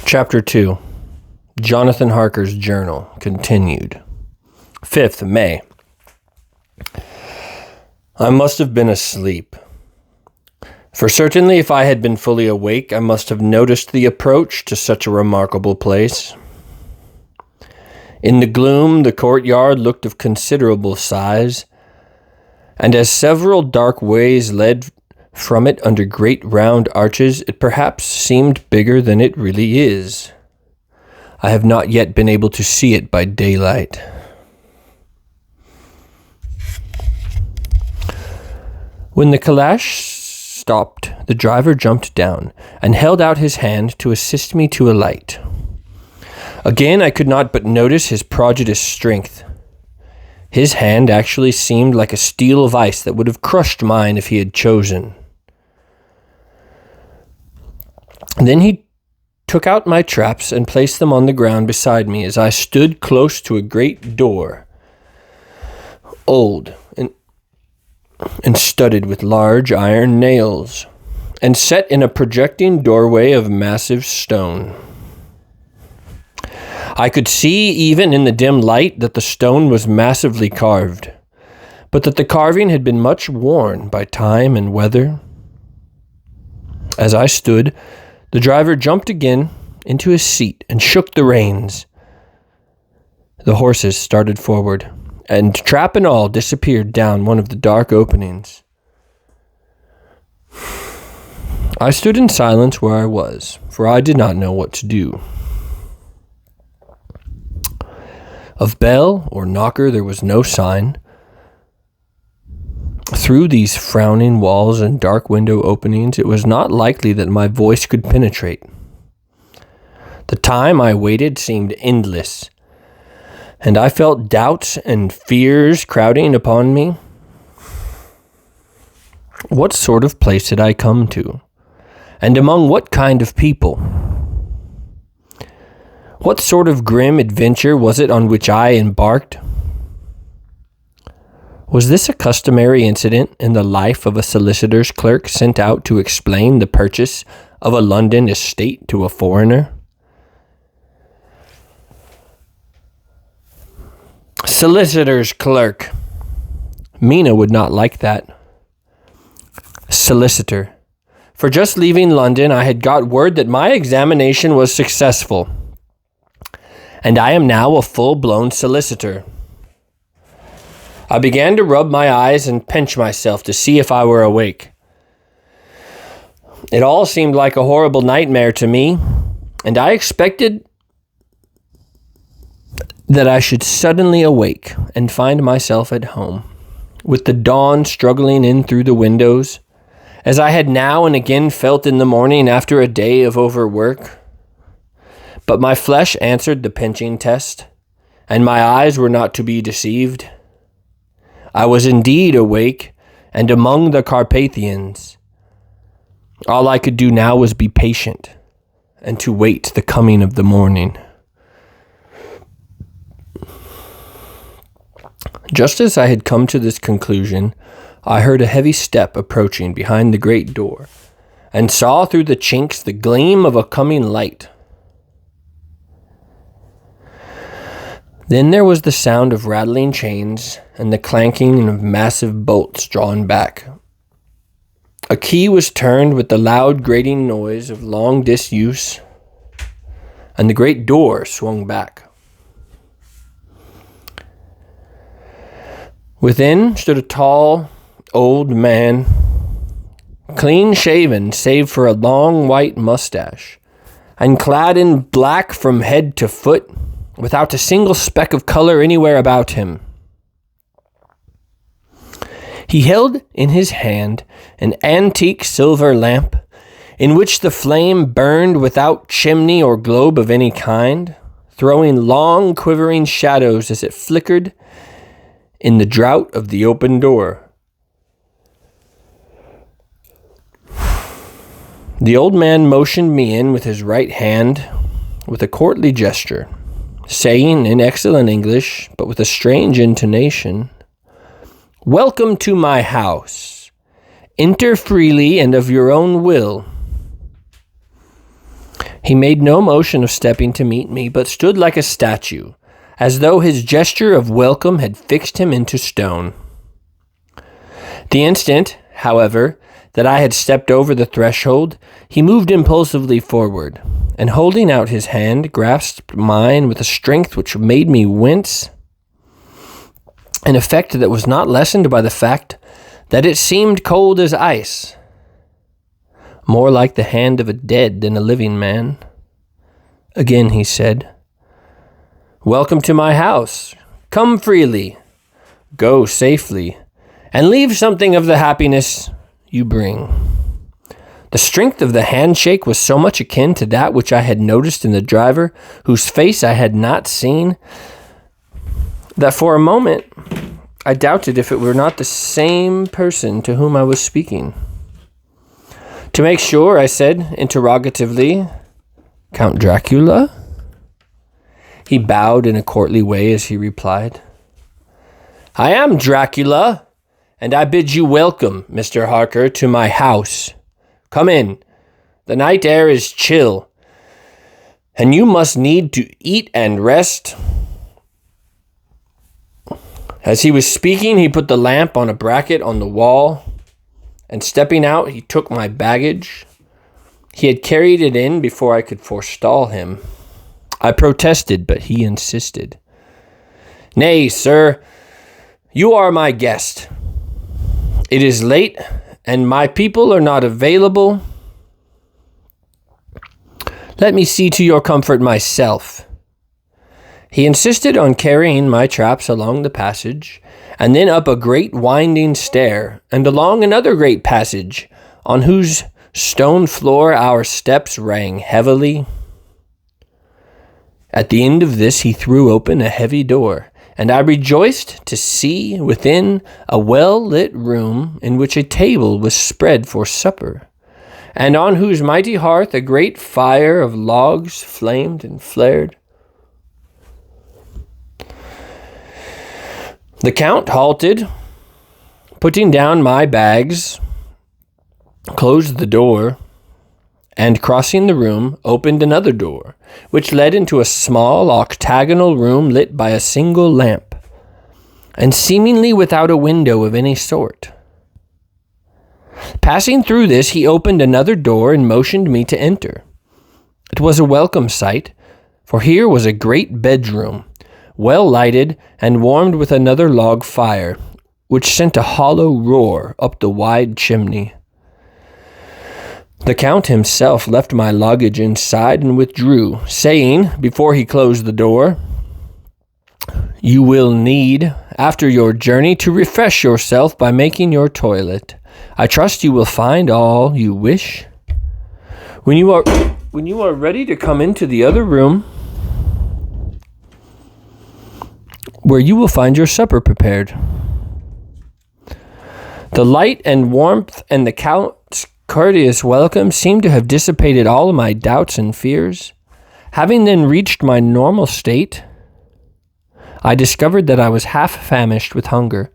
Chapter 2. Jonathan Harker's Journal, continued. 5th May. I must have been asleep. For certainly if I had been fully awake, I must have noticed the approach to such a remarkable place. In the gloom, the courtyard looked of considerable size, and as several dark ways led from it under great round arches, it perhaps seemed bigger than it really is. I have not yet been able to see it by daylight. When the calash stopped, the driver jumped down and held out his hand to assist me to alight. Again, I could not but notice his prodigious strength. His hand actually seemed like a steel of ice that would have crushed mine if he had chosen. Then he took out my traps and placed them on the ground beside me as I stood close to a great door, old and studded with large iron nails, and set in a projecting doorway of massive stone. I could see even in the dim light that the stone was massively carved, but that the carving had been much worn by time and weather. As I stood, the driver jumped again into his seat and shook the reins. The horses started forward, and trap and all disappeared down one of the dark openings. I stood in silence where I was, for I did not know what to do. Of bell or knocker there was no sign. Through these frowning walls and dark window openings, it was not likely that my voice could penetrate. The time I waited seemed endless, and I felt doubts and fears crowding upon me. What sort of place had I come to, and among what kind of people? What sort of grim adventure was it on which I embarked? Was this a customary incident in the life of a solicitor's clerk sent out to explain the purchase of a London estate to a foreigner? Solicitor's clerk. Mina would not like that. Solicitor. For just leaving London, I had got word that my examination was successful, and I am now a full-blown solicitor. I began to rub my eyes and pinch myself to see if I were awake. It all seemed like a horrible nightmare to me, and I expected that I should suddenly awake and find myself at home, with the dawn struggling in through the windows, as I had now and again felt in the morning after a day of overwork. But my flesh answered the pinching test, and my eyes were not to be deceived. I was indeed awake and among the Carpathians. All I could do now was be patient and to wait the coming of the morning. Just as I had come to this conclusion, I heard a heavy step approaching behind the great door and saw through the chinks the gleam of a coming light. Then there was the sound of rattling chains and the clanking of massive bolts drawn back. A key was turned with the loud grating noise of long disuse, and the great door swung back. Within stood a tall, old man, clean-shaven save for a long white mustache, and clad in black from head to foot, without a single speck of color anywhere about him. He held in his hand an antique silver lamp, in which the flame burned without chimney or globe of any kind, throwing long quivering shadows as it flickered in the draught of the open door. The old man motioned me in with his right hand with a courtly gesture, saying in excellent English, but with a strange intonation, "Welcome to my house. Enter freely and of your own will." He made no motion of stepping to meet me, but stood like a statue, as though his gesture of welcome had fixed him into stone. The instant, however, that I had stepped over the threshold, he moved impulsively forward, and holding out his hand, grasped mine with a strength which made me wince, an effect that was not lessened by the fact that it seemed cold as ice, more like the hand of a dead than a living man. Again he said, "Welcome to my house. Come freely, go safely, and leave something of the happiness you bring." The strength of the handshake was so much akin to that which I had noticed in the driver, whose face I had not seen, that for a moment I doubted if it were not the same person to whom I was speaking. To make sure, I said interrogatively, "Count Dracula?" He bowed in a courtly way as he replied, "I am Dracula, and I bid you welcome, Mr. Harker, to my house. Come in. The night air is chill, and you must need to eat and rest." As he was speaking, he put the lamp on a bracket on the wall, and stepping out, he took my baggage. He had carried it in before I could forestall him. I protested, but he insisted. "Nay, sir, you are my guest. It is late, and my people are not available. Let me see to your comfort myself." He insisted on carrying my traps along the passage, and then up a great winding stair, and along another great passage, on whose stone floor our steps rang heavily. At the end of this he threw open a heavy door, and I rejoiced to see within a well-lit room in which a table was spread for supper, and on whose mighty hearth a great fire of logs flamed and flared. The Count halted, putting down my bags, closed the door, and crossing the room, opened another door, which led into a small octagonal room lit by a single lamp, and seemingly without a window of any sort. Passing through this, he opened another door and motioned me to enter. It was a welcome sight, for here was a great bedroom, well lighted and warmed with another log fire, which sent a hollow roar up the wide chimney. The Count himself left my luggage inside and withdrew, saying, before he closed the door, "You will need, after your journey, to refresh yourself by making your toilet. I trust you will find all you wish. When you are ready to come into the other room, where you will find your supper prepared." The light and warmth and the Count's courteous welcome seemed to have dissipated all my doubts and fears. Having then reached my normal state, I discovered that I was half famished with hunger.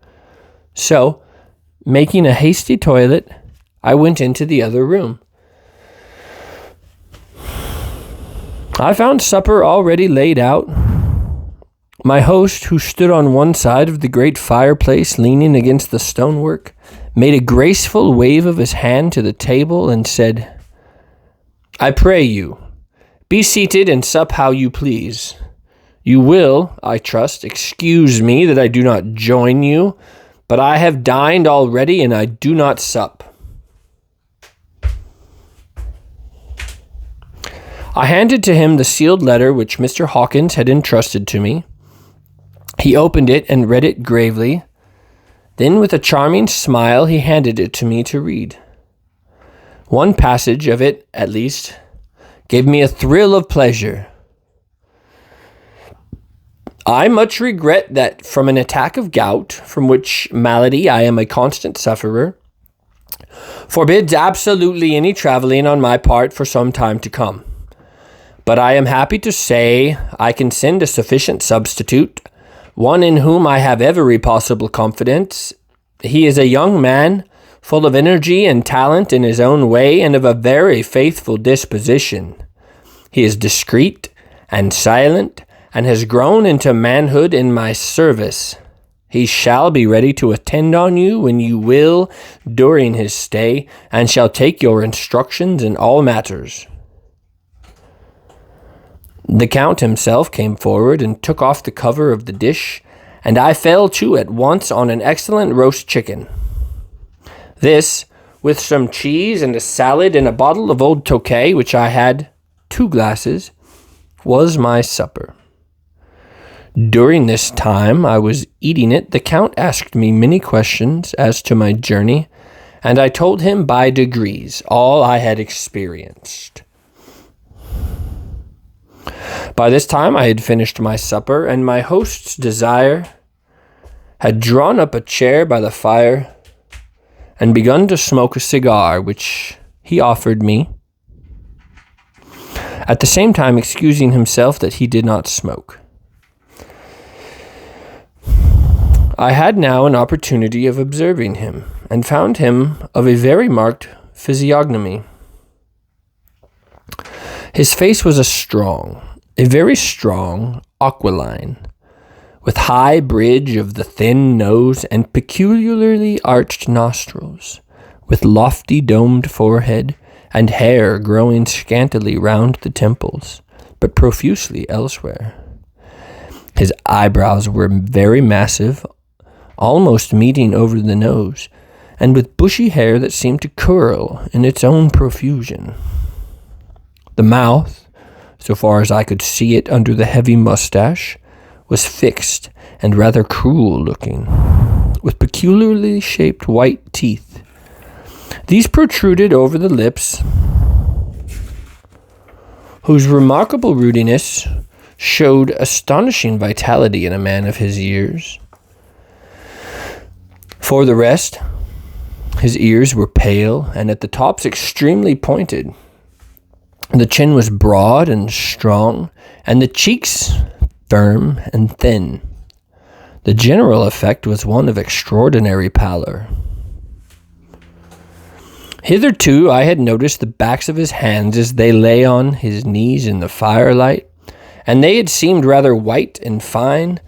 So, making a hasty toilet, I went into the other room. I found supper already laid out. My host, who stood on one side of the great fireplace leaning against the stonework, made a graceful wave of his hand to the table and said, "I pray you, be seated and sup how you please. You will, I trust, excuse me that I do not join you, but I have dined already and I do not sup." I handed to him the sealed letter which Mr. Hawkins had entrusted to me. He opened it and read it gravely. Then, with a charming smile, he handed it to me to read. One passage of it, at least, gave me a thrill of pleasure. "I much regret that from an attack of gout, from which malady I am a constant sufferer, forbids absolutely any traveling on my part for some time to come. But I am happy to say I can send a sufficient substitute, one in whom I have every possible confidence. He is a young man, full of energy and talent in his own way, and of a very faithful disposition. He is discreet and silent, and has grown into manhood in my service. He shall be ready to attend on you when you will during his stay, and shall take your instructions in all matters." The Count himself came forward and took off the cover of the dish, and I fell to at once on an excellent roast chicken. This, with some cheese and a salad and a bottle of old Tokay, which I had 2 glasses, was my supper. During this time I was eating it, the Count asked me many questions as to my journey, and I told him by degrees all I had experienced. By this time I had finished my supper, and my host's desire had drawn up a chair by the fire and begun to smoke a cigar, which he offered me, at the same time excusing himself that he did not smoke. I had now an opportunity of observing him, and found him of a very marked physiognomy. His face was a very strong aquiline, with high bridge of the thin nose and peculiarly arched nostrils, with lofty domed forehead, and hair growing scantily round the temples, but profusely elsewhere. His eyebrows were very massive, almost meeting over the nose, and with bushy hair that seemed to curl in its own profusion. The mouth, so far as I could see it under the heavy mustache, was fixed and rather cruel-looking, with peculiarly shaped white teeth. These protruded over the lips, whose remarkable rudiness showed astonishing vitality in a man of his years. For the rest, his ears were pale, and at the tops extremely pointed. The chin was broad and strong, and the cheeks firm and thin. The general effect was one of extraordinary pallor. Hitherto I had noticed the backs of his hands as they lay on his knees in the firelight, and they had seemed rather white and fine,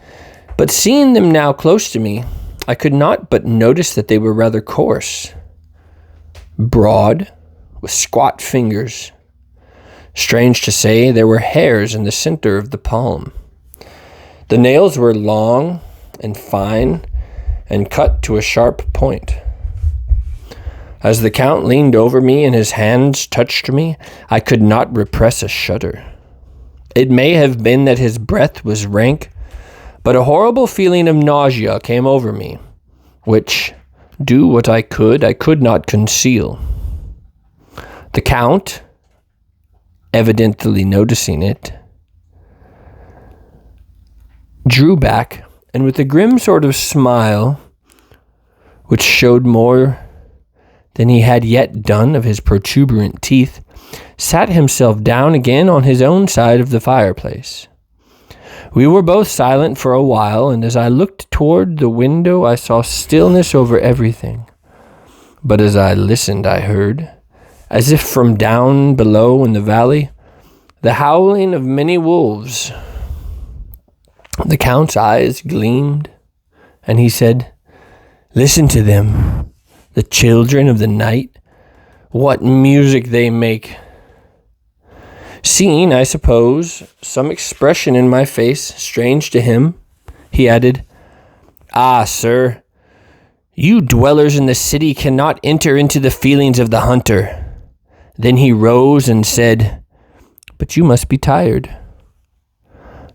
but seeing them now close to me, I could not but notice that they were rather coarse, broad, with squat fingers. Strange to say, there were hairs in the center of the palm. The nails were long and fine, and cut to a sharp point. As the Count leaned over me and his hands touched me, I could not repress a shudder. It may have been that his breath was rank, but a horrible feeling of nausea came over me, which, do what I could not conceal. The Count, evidently noticing it, drew back, and with a grim sort of smile, which showed more than he had yet done of his protuberant teeth, sat himself down again on his own side of the fireplace. We were both silent for a while, and as I looked toward the window, I saw stillness over everything. But as I listened, I heard, as if from down below in the valley, the howling of many wolves. The Count's eyes gleamed, and he said, "Listen to them, the children of the night. What music they make!" Seeing, I suppose, some expression in my face strange to him, he added, "Ah, sir, you dwellers in the city cannot enter into the feelings of the hunter." Then he rose and said, "But you must be tired.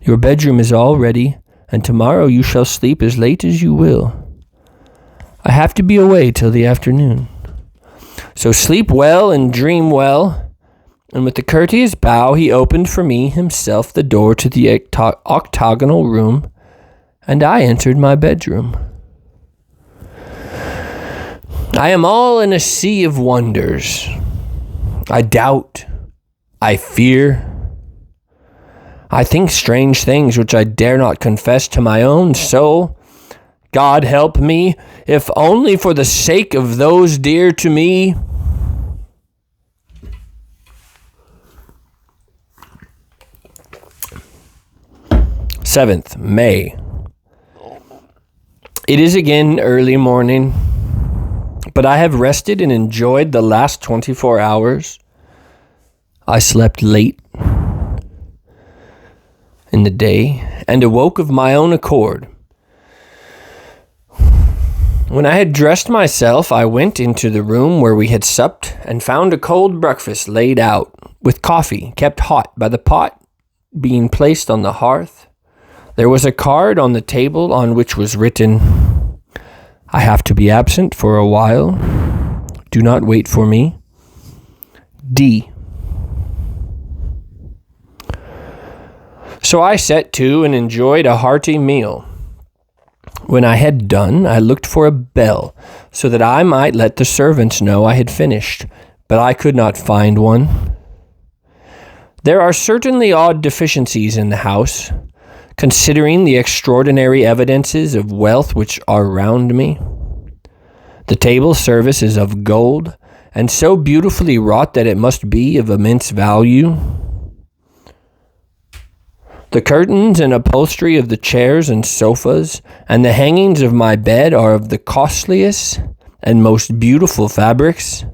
Your bedroom is all ready, and tomorrow you shall sleep as late as you will. I have to be away till the afternoon. So sleep well and dream well." And with a courteous bow, he opened for me himself the door to the octagonal room, and I entered my bedroom. I am all in a sea of wonders. I doubt. I fear. I think strange things which I dare not confess to my own soul. God help me, if only for the sake of those dear to me. 7th May. It is again early morning, but I have rested and enjoyed the last 24 hours. I slept late in the day and awoke of my own accord. When I had dressed myself, I went into the room where we had supped and found a cold breakfast laid out, with coffee kept hot by the pot being placed on the hearth. There was a card on the table on which was written, "I have to be absent for a while. Do not wait for me. D." So I set to and enjoyed a hearty meal. When I had done, I looked for a bell so that I might let the servants know I had finished, but I could not find one. There are certainly odd deficiencies in the house, considering the extraordinary evidences of wealth which are round me. The table service is of gold, and so beautifully wrought that it must be of immense value. The curtains and upholstery of the chairs and sofas, and the hangings of my bed are of the costliest and most beautiful fabrics,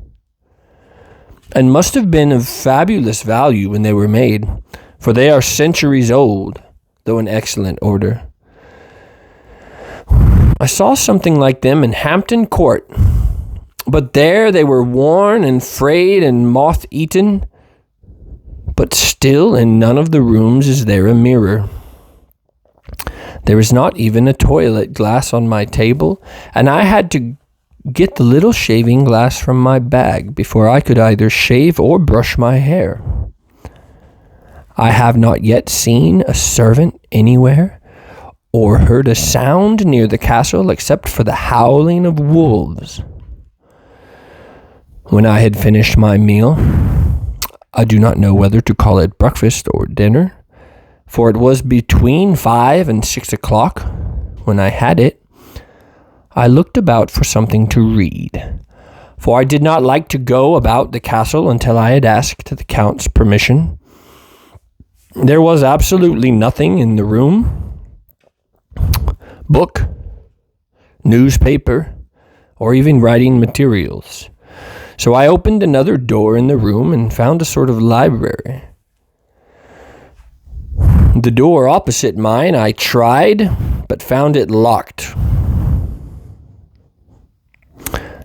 and must have been of fabulous value when they were made, for they are centuries old, though in excellent order. I saw something like them in Hampton Court, but there they were worn and frayed and moth-eaten. But still in none of the rooms is there a mirror. There is not even a toilet glass on my table, and I had to get the little shaving glass from my bag before I could either shave or brush my hair. I have not yet seen a servant anywhere, or heard a sound near the castle except for the howling of wolves. When I had finished my meal, I do not know whether to call it breakfast or dinner, for it was between 5 and 6 o'clock when I had it. I looked about for something to read, for I did not like to go about the castle until I had asked the Count's permission. There was absolutely nothing in the room, book, newspaper, or even writing materials. So I opened another door in the room and found a sort of library. The door opposite mine I tried, but found it locked.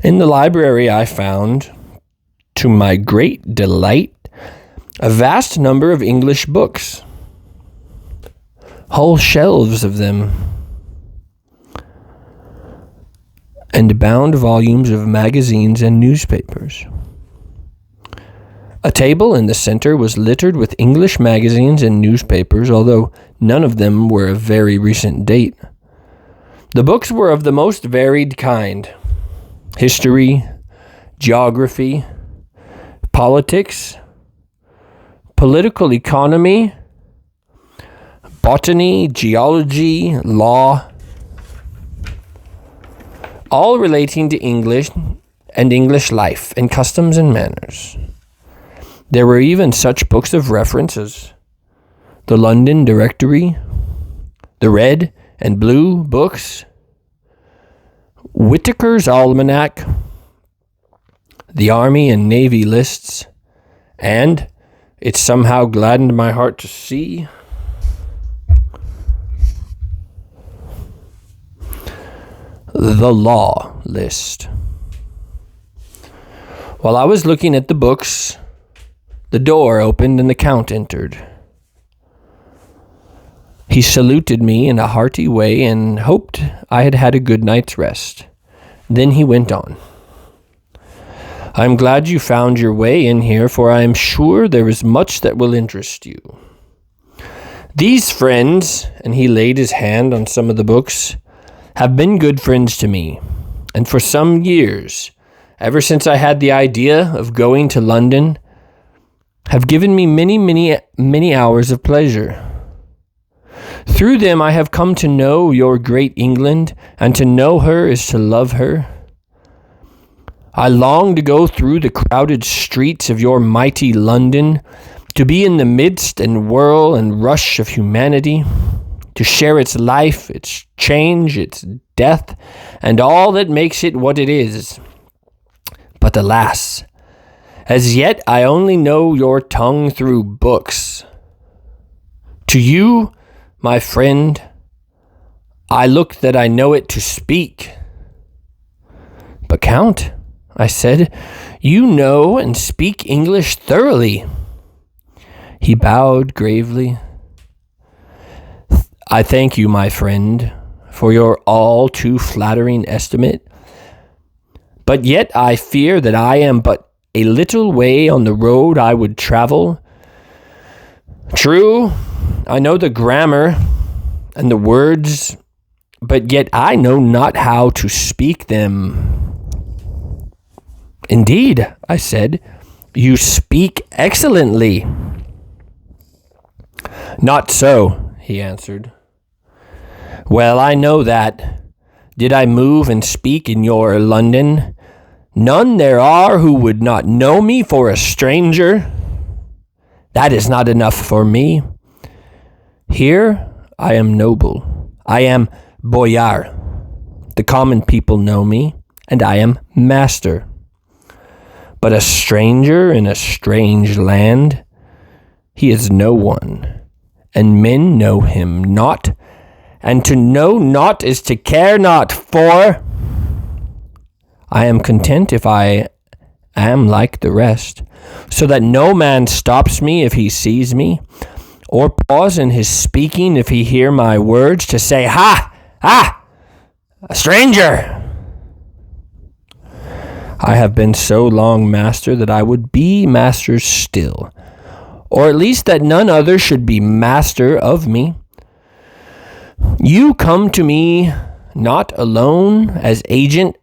In the library I found, to my great delight, a vast number of English books, whole shelves of them, and bound volumes of magazines and newspapers. A table in the center was littered with English magazines and newspapers, although none of them were of very recent date. The books were of the most varied kind: history, geography, politics, political economy, botany, geology, law, all relating to English and English life and customs and manners. There were even such books of reference as the London Directory, the Red and Blue books, Whitaker's Almanac, the Army and Navy lists, and it somehow gladdened my heart to see the law list. While I was looking at the books, the door opened and the Count entered. He saluted me in a hearty way and hoped I had had a good night's rest. Then he went on. "I am glad you found your way in here, for I am sure there is much that will interest you. These friends," and he laid his hand on some of the books, "have been good friends to me, and for some years, ever since I had the idea of going to London, have given me many hours of pleasure. Through them I have come to know your great England, and to know her is to love her. I long to go through the crowded streets of your mighty London, to be in the midst and whirl and rush of humanity, to share its life, its change, its death, and all that makes it what it is. But alas, as yet I only know your tongue through books. To you, my friend, I look that I know it to speak. But Count, I said, you know and speak English thoroughly. He bowed gravely. I thank you, my friend, for your all too flattering estimate. But yet I fear that I am but a little way on the road I would travel. True, I know the grammar and the words, but yet I know not how to speak them. Indeed, I said, you speak excellently. Not so, he answered. Well, I know that. Did I move and speak in your London, none there are who would not know me for a stranger. That is not enough for me. Here I am noble. I am boyar. The common people know me, and I am master. But a stranger in a strange land, he is no one, and men know him not, and to know not is to care not for. I am content if I am like the rest, so that no man stops me if he sees me, or pause in his speaking if he hear my words, to say, Ha! Ah! A stranger! I have been so long master that I would be master still, or at least that none other should be master of me. You come to me not alone as agent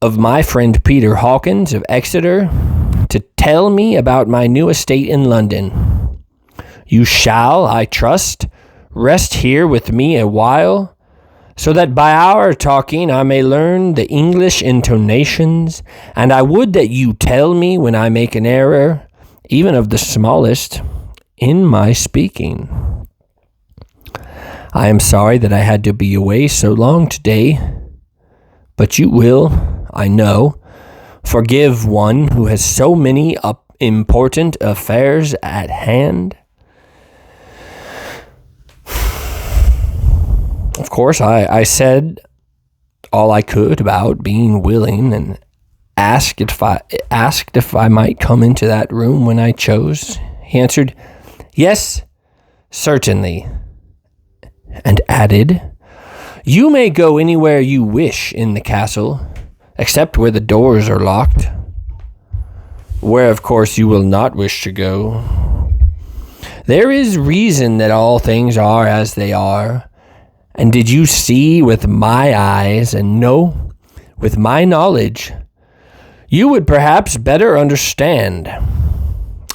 of my friend Peter Hawkins of Exeter to tell me about my new estate in London. You shall, I trust, rest here with me a while, so that by our talking I may learn the English intonations, and I would that you tell me when I make an error, even of the smallest, in my speaking. I am sorry that I had to be away so long today, but you will, I know, forgive one who has so many important affairs at hand. Of course, I said all I could about being willing and asked if I might come into that room when I chose. He answered, yes, certainly, and added, you may go anywhere you wish in the castle, except where the doors are locked, where of course you will not wish to go. There is reason that all things are as they are. And did you see with my eyes and know with my knowledge, you would perhaps better understand.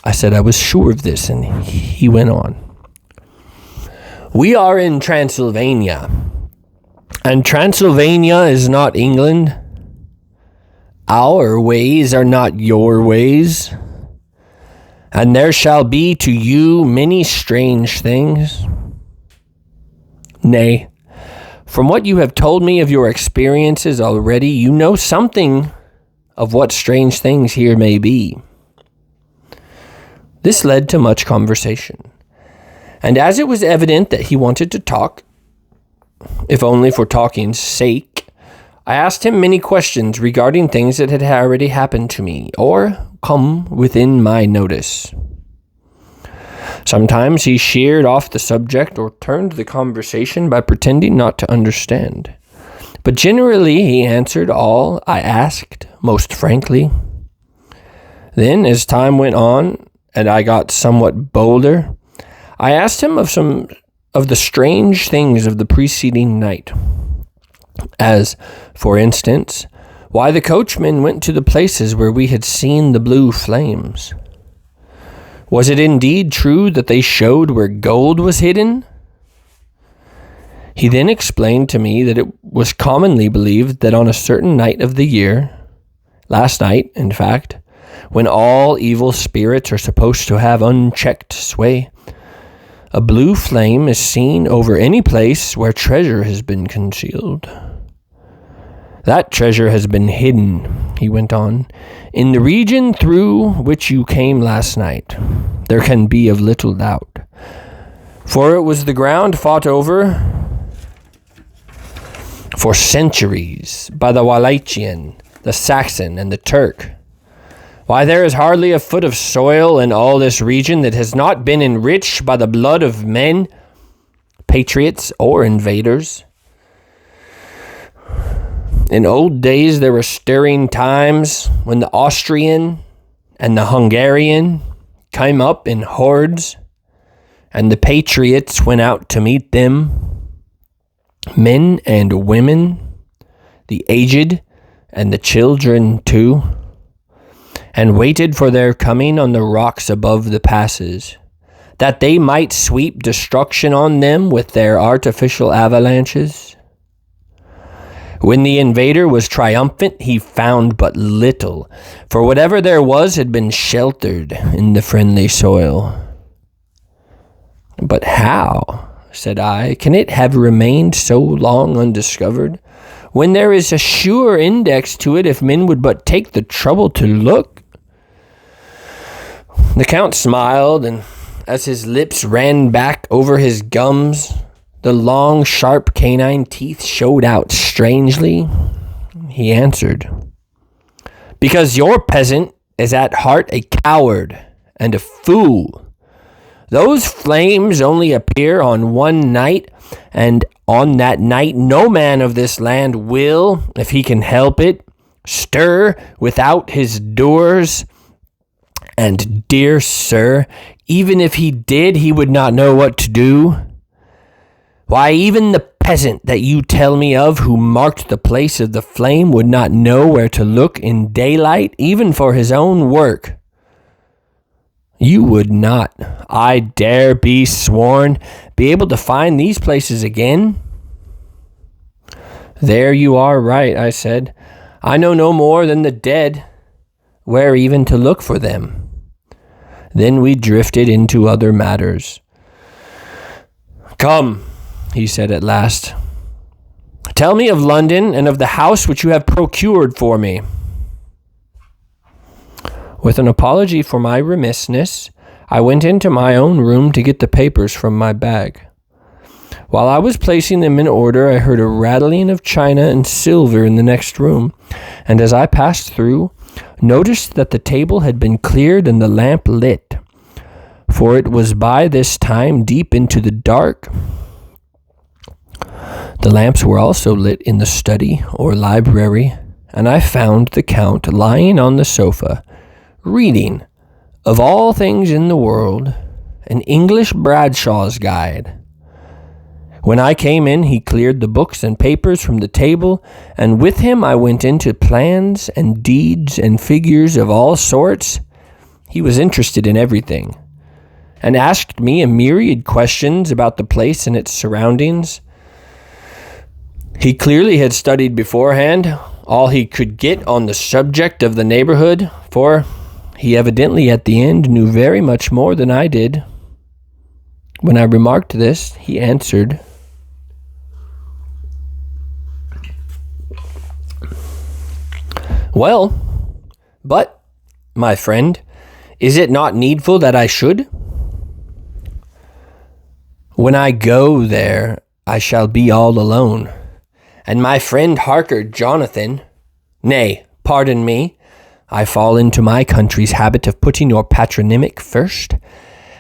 I said I was sure of this, and he went on. We are in Transylvania, and Transylvania is not England. Our ways are not your ways, and there shall be to you many strange things. Nay, from what you have told me of your experiences already, you know something of what strange things here may be. This led to much conversation, and as it was evident that he wanted to talk, if only for talking's sake, I asked him many questions regarding things that had already happened to me, or come within my notice. Sometimes he sheered off the subject or turned the conversation by pretending not to understand. But generally he answered all I asked most frankly. Then, as time went on and I got somewhat bolder, I asked him of some of the strange things of the preceding night. As, for instance, why the coachman went to the places where we had seen the blue flames. Was it indeed true that they showed where gold was hidden? He then explained to me that it was commonly believed that on a certain night of the year, last night, in fact, when all evil spirits are supposed to have unchecked sway, A blue flame is seen over any place where treasure has been concealed. That treasure has been hidden, he went on, in the region through which you came last night. There can be of little doubt. For it was the ground fought over for centuries by the Wallachian, the Saxon, and the Turk. Why, there is hardly a foot of soil in all this region that has not been enriched by the blood of men, patriots or invaders. In old days, there were stirring times when the Austrian and the Hungarian came up in hordes, and the patriots went out to meet them, men and women, the aged and the children too, and waited for their coming on the rocks above the passes, that they might sweep destruction on them with their artificial avalanches. When the invader was triumphant, he found but little, for whatever there was had been sheltered in the friendly soil. But how, said I, can it have remained so long undiscovered, when there is a sure index to it if men would but take the trouble to look? The Count smiled, and as his lips ran back over his gums, the long, sharp canine teeth showed out strangely. He answered, because your peasant is at heart a coward and a fool. Those flames only appear on one night, and on that night no man of this land will, if he can help it, stir without his doors. And, dear sir, even if he did, he would not know what to do. Why, even the peasant that you tell me of who marked the place of the flame would not know where to look in daylight, even for his own work. You would not, I dare be sworn, be able to find these places again? There you are right, I said. I know no more than the dead, where even to look for them. Then we drifted into other matters. Come, he said at last. Tell me of London and of the house which you have procured for me. With an apology for my remissness, I went into my own room to get the papers from my bag. While I was placing them in order, I heard a rattling of china and silver in the next room, and as I passed through, noticed that the table had been cleared and the lamp lit, for it was by this time deep into the dark. The lamps were also lit in the study or library, and I found the Count lying on the sofa, reading, of all things in the world, an English Bradshaw's Guide. When I came in, he cleared the books and papers from the table, and with him I went into plans and deeds and figures of all sorts. He was interested in everything, and asked me a myriad questions about the place and its surroundings. He clearly had studied beforehand all he could get on the subject of the neighborhood, for he evidently at the end knew very much more than I did. When I remarked this, he answered, well, but, my friend, is it not needful that I should? When I go there, I shall be all alone, and my friend Harker, Jonathan, nay, pardon me, I fall into my country's habit of putting your patronymic first.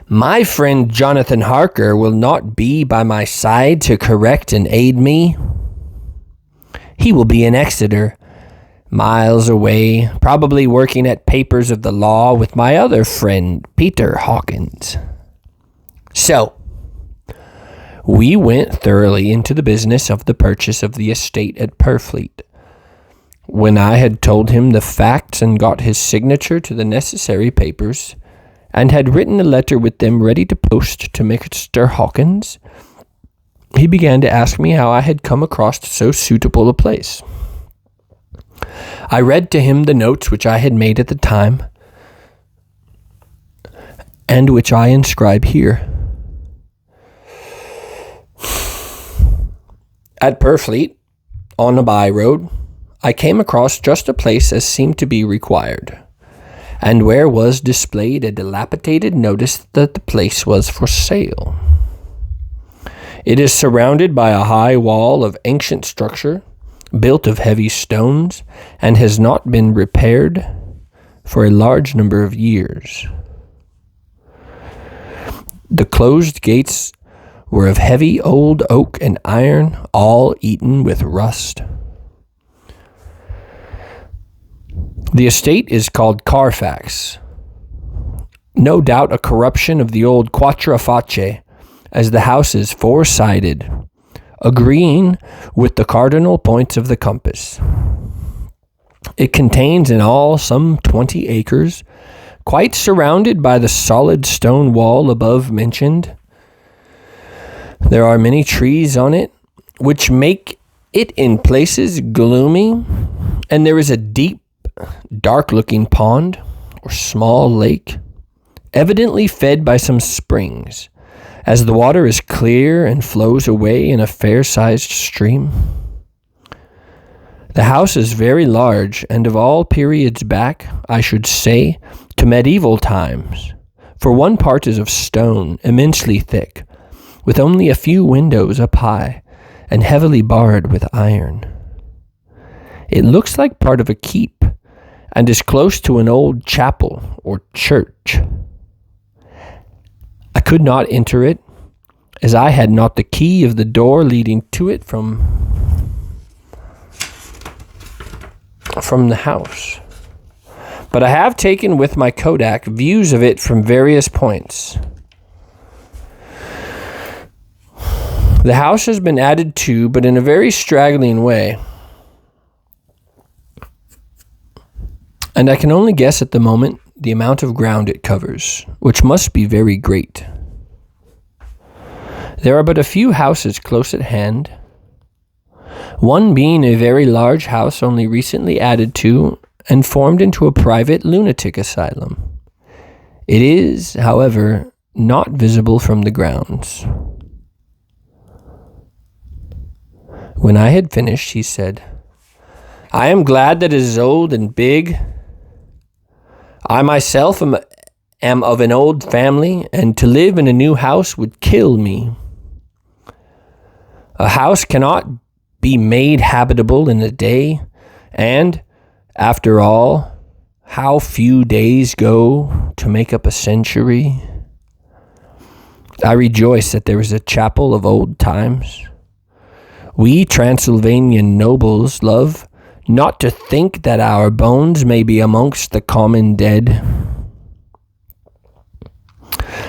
My friend Jonathan Harker will not be by my side to correct and aid me. He will be in Exeter, miles away, probably working at papers of the law with my other friend, Peter Hawkins. So, we went thoroughly into the business of the purchase of the estate at Purfleet. When I had told him the facts and got his signature to the necessary papers, and had written a letter with them ready to post to Mr. Hawkins, he began to ask me how I had come across so suitable a place. I read to him the notes which I had made at the time, and which I inscribe here. At Purfleet, on a by road, I came across just a place as seemed to be required, and where was displayed a dilapidated notice that the place was for sale. It is surrounded by a high wall of ancient structure, built of heavy stones, and has not been repaired for a large number of years. The closed gates were of heavy old oak and iron, all eaten with rust. The estate is called Carfax, no doubt a corruption of the old Quattro Facce, as the house is four-sided, agreeing with the cardinal points of the compass. It contains in all some 20 acres, quite surrounded by the solid stone wall above mentioned. There are many trees on it, which make it in places gloomy, and there is a deep, dark-looking pond, or small lake, evidently fed by some springs, as the water is clear and flows away in a fair-sized stream. The house is very large, and of all periods back, I should say, to medieval times, for one part is of stone, immensely thick, with only a few windows up high, and heavily barred with iron. It looks like part of a keep, and is close to an old chapel or church. I could not enter it, as I had not the key of the door leading to it from the house. But I have taken with my Kodak views of it from various points. The house has been added to, but in a very straggling way, and I can only guess at the moment the amount of ground it covers, which must be very great. There are but a few houses close at hand, one being a very large house only recently added to and formed into a private lunatic asylum. It is, however, not visible from the grounds. When I had finished, he said, "I am glad that it is old and big. I myself am of an old family, and to live in a new house would kill me. A house cannot be made habitable in a day, and, after all, how few days go to make up a century. I rejoice that there is a chapel of old times. We Transylvanian nobles love not to think that our bones may be amongst the common dead.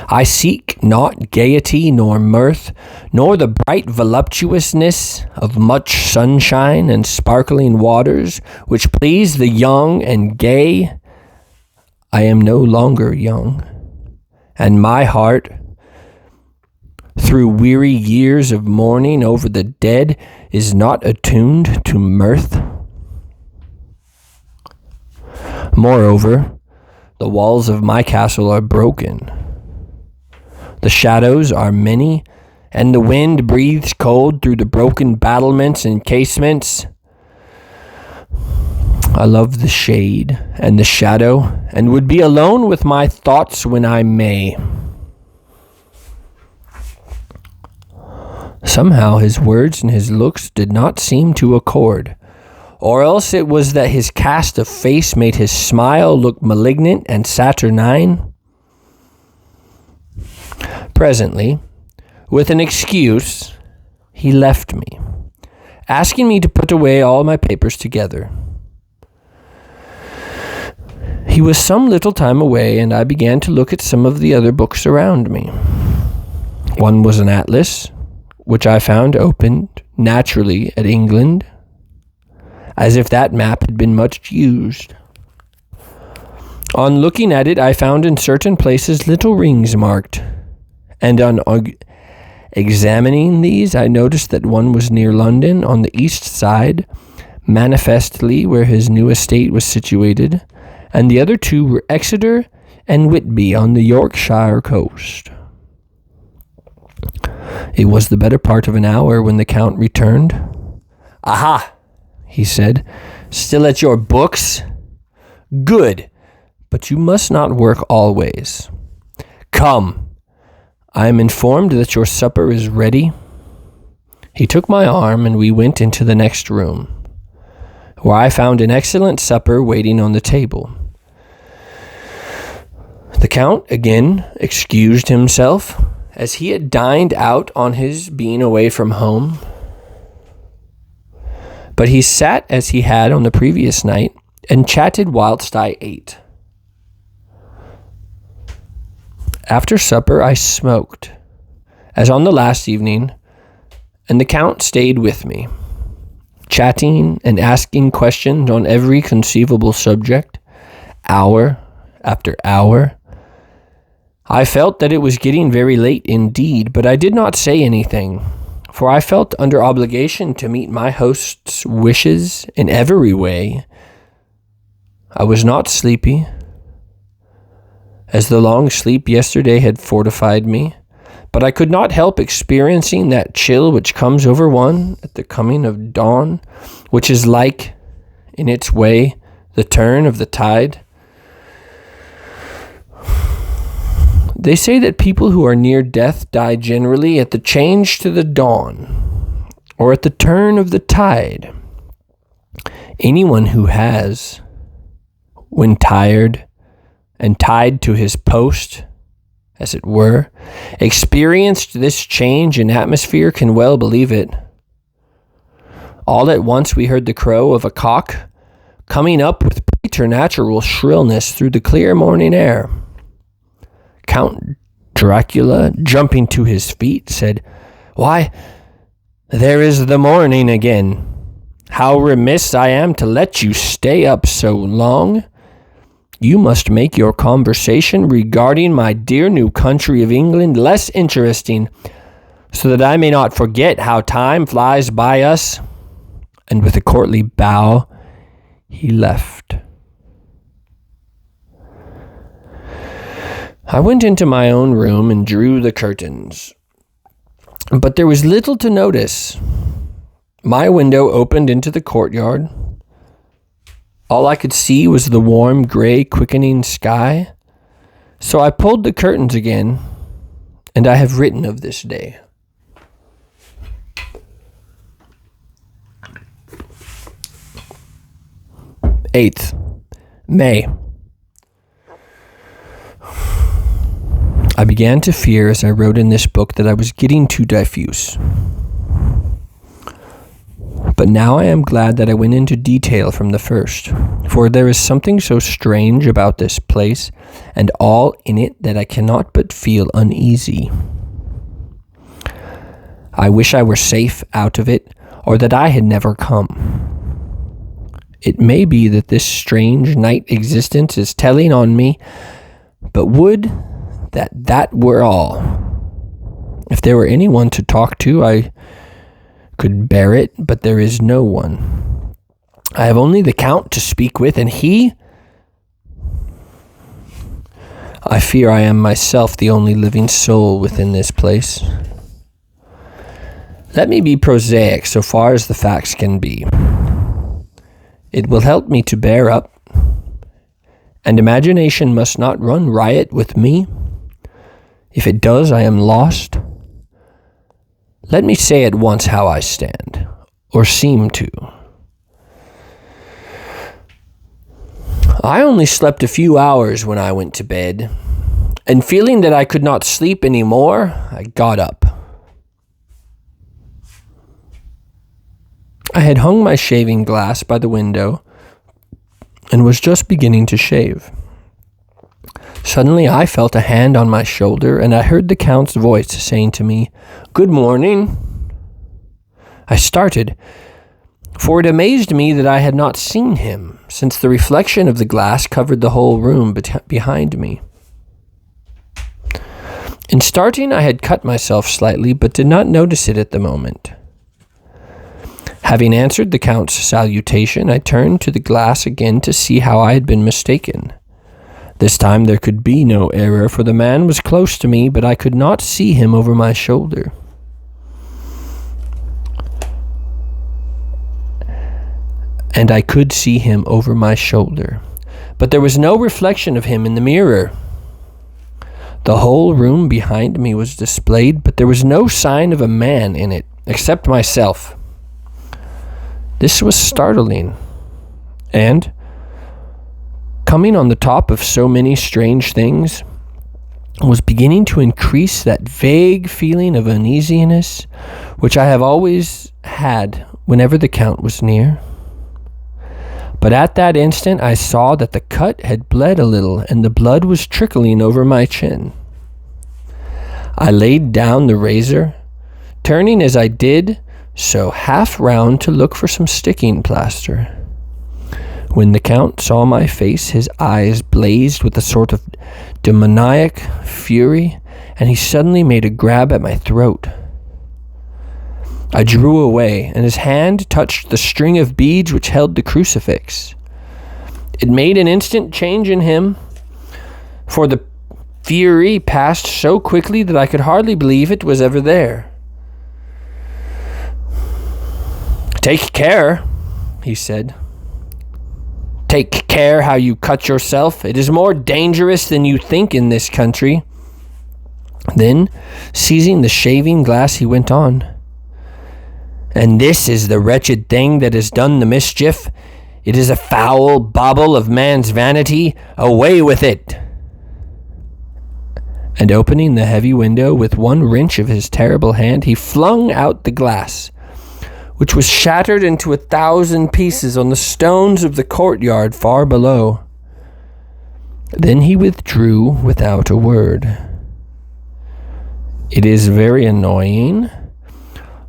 I seek not gaiety nor mirth, nor the bright voluptuousness of much sunshine and sparkling waters, which please the young and gay. I am no longer young, and my heart, through weary years of mourning over the dead, is not attuned to mirth. Moreover, the walls of my castle are broken. The shadows are many, and the wind breathes cold through the broken battlements and casements. I love the shade and the shadow, and would be alone with my thoughts when I may." Somehow his words and his looks did not seem to accord, or else it was that his cast of face made his smile look malignant and saturnine. Presently, with an excuse, he left me, asking me to put away all my papers together. He was some little time away, and I began to look at some of the other books around me. One was an atlas, which I found opened naturally at England, as if that map had been much used. On looking at it, I found in certain places little rings marked, and on examining these, I noticed that one was near London on the east side, manifestly where his new estate was situated, and the other two were Exeter and Whitby on the Yorkshire coast. It was the better part of an hour when the Count returned. "Aha," he said, "still at your books? Good, but you must not work always. Come, I am informed that your supper is ready." He took my arm and we went into the next room, where I found an excellent supper waiting on the table. The Count again excused himself, as he had dined out on his being away from home. But he sat as he had on the previous night, and chatted whilst I ate. After supper I smoked, as on the last evening, and the Count stayed with me, chatting and asking questions on every conceivable subject, hour after hour. I felt that it was getting very late indeed, but I did not say anything, for I felt under obligation to meet my host's wishes in every way. I was not sleepy, as the long sleep yesterday had fortified me, but I could not help experiencing that chill which comes over one at the coming of dawn, which is like, in its way, the turn of the tide. They say that people who are near death die generally at the change to the dawn, or at the turn of the tide. Anyone who has, when tired and tied to his post, as it were, experienced this change in atmosphere can well believe it. All at once we heard the crow of a cock coming up with preternatural shrillness through the clear morning air. Count Dracula, jumping to his feet, said, "Why, there is the morning again. How remiss I am to let you stay up so long. You must make your conversation regarding my dear new country of England less interesting, so that I may not forget how time flies by us." And with a courtly bow, he left. I went into my own room and drew the curtains. But there was little to notice. My window opened into the courtyard. All I could see was the warm, gray, quickening sky. So I pulled the curtains again, and I have written of this day. May 8th. I began to fear as I wrote in this book that I was getting too diffuse. But now I am glad that I went into detail from the first, for there is something so strange about this place and all in it that I cannot but feel uneasy. I wish I were safe out of it, or that I had never come. It may be that this strange night existence is telling on me, but would that were all. If there were anyone to talk to, I could bear it, but there is no one. I have only the Count to speak with, and I fear I am myself the only living soul within this place. Let me be prosaic so far as the facts can be. It will help me to bear up, and imagination must not run riot with me. If it does, I am lost. Let me say at once how I stand, or seem to. I only slept a few hours when I went to bed, and feeling that I could not sleep any more, I got up. I had hung my shaving glass by the window, and was just beginning to shave. Suddenly I felt a hand on my shoulder, and I heard the Count's voice saying to me, "Good morning." I started, for it amazed me that I had not seen him, since the reflection of the glass covered the whole room behind me. In starting, I had cut myself slightly, but did not notice it at the moment. Having answered the Count's salutation, I turned to the glass again to see how I had been mistaken. This time there could be no error, for the man was close to me, but I could not see him over my shoulder. and I could see him over my shoulder, but there was no reflection of him in the mirror. The whole room behind me was displayed, but there was no sign of a man in it, except myself. This was startling, and, coming on the top of so many strange things, was beginning to increase that vague feeling of uneasiness which I have always had whenever the Count was near. But at that instant I saw that the cut had bled a little, and the blood was trickling over my chin. I laid down the razor, turning as I did so half round to look for some sticking plaster. When the Count saw my face, his eyes blazed with a sort of demoniac fury, and he suddenly made a grab at my throat. I drew away, and his hand touched the string of beads which held the crucifix. It made an instant change in him, for the fury passed so quickly that I could hardly believe it was ever there. "Take care," he said. "Take care how you cut yourself. It is more dangerous than you think in this country." Then, seizing the shaving glass, he went on. "And this is the wretched thing that has done the mischief. It is a foul bauble of man's vanity. Away with it!" And opening the heavy window with one wrench of his terrible hand, he flung out the glass, which was shattered into 1,000 pieces on the stones of the courtyard far below. Then he withdrew without a word. It is very annoying,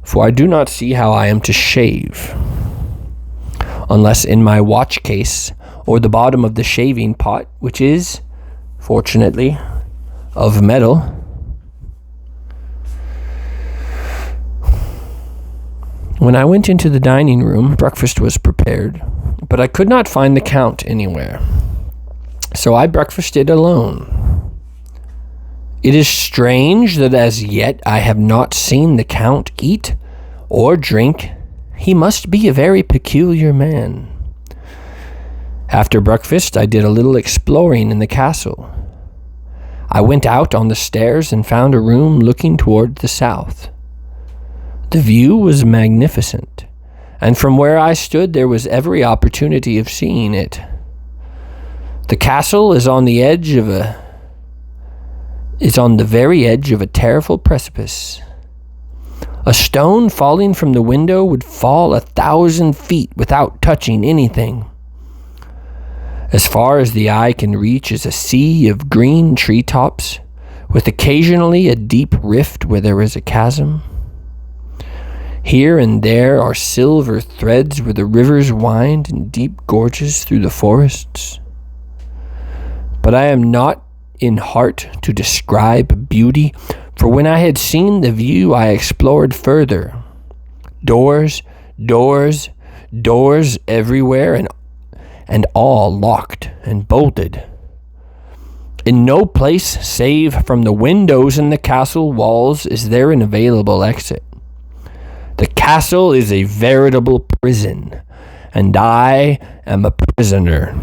for I do not see how I am to shave, unless in my watch case or the bottom of the shaving pot, which is, fortunately, of metal. When I went into the dining room, breakfast was prepared, but I could not find the Count anywhere, so I breakfasted alone. It is strange that as yet I have not seen the Count eat or drink. He must be a very peculiar man. After breakfast, I did a little exploring in the castle. I went out on the stairs and found a room looking toward the south. The view was magnificent, and from where I stood there was every opportunity of seeing it. The castle is on the very edge of a terrible precipice. A stone falling from the window would fall 1,000 feet without touching anything. As far as the eye can reach is a sea of green treetops, with occasionally a deep rift where there is a chasm. Here and there are silver threads where the rivers wind in deep gorges through the forests. But I am not in heart to describe beauty, for when I had seen the view, I explored further. Doors, doors, doors everywhere, and all locked and bolted. In no place save from the windows in the castle walls is there an available exit. The castle is a veritable prison, and I am a prisoner.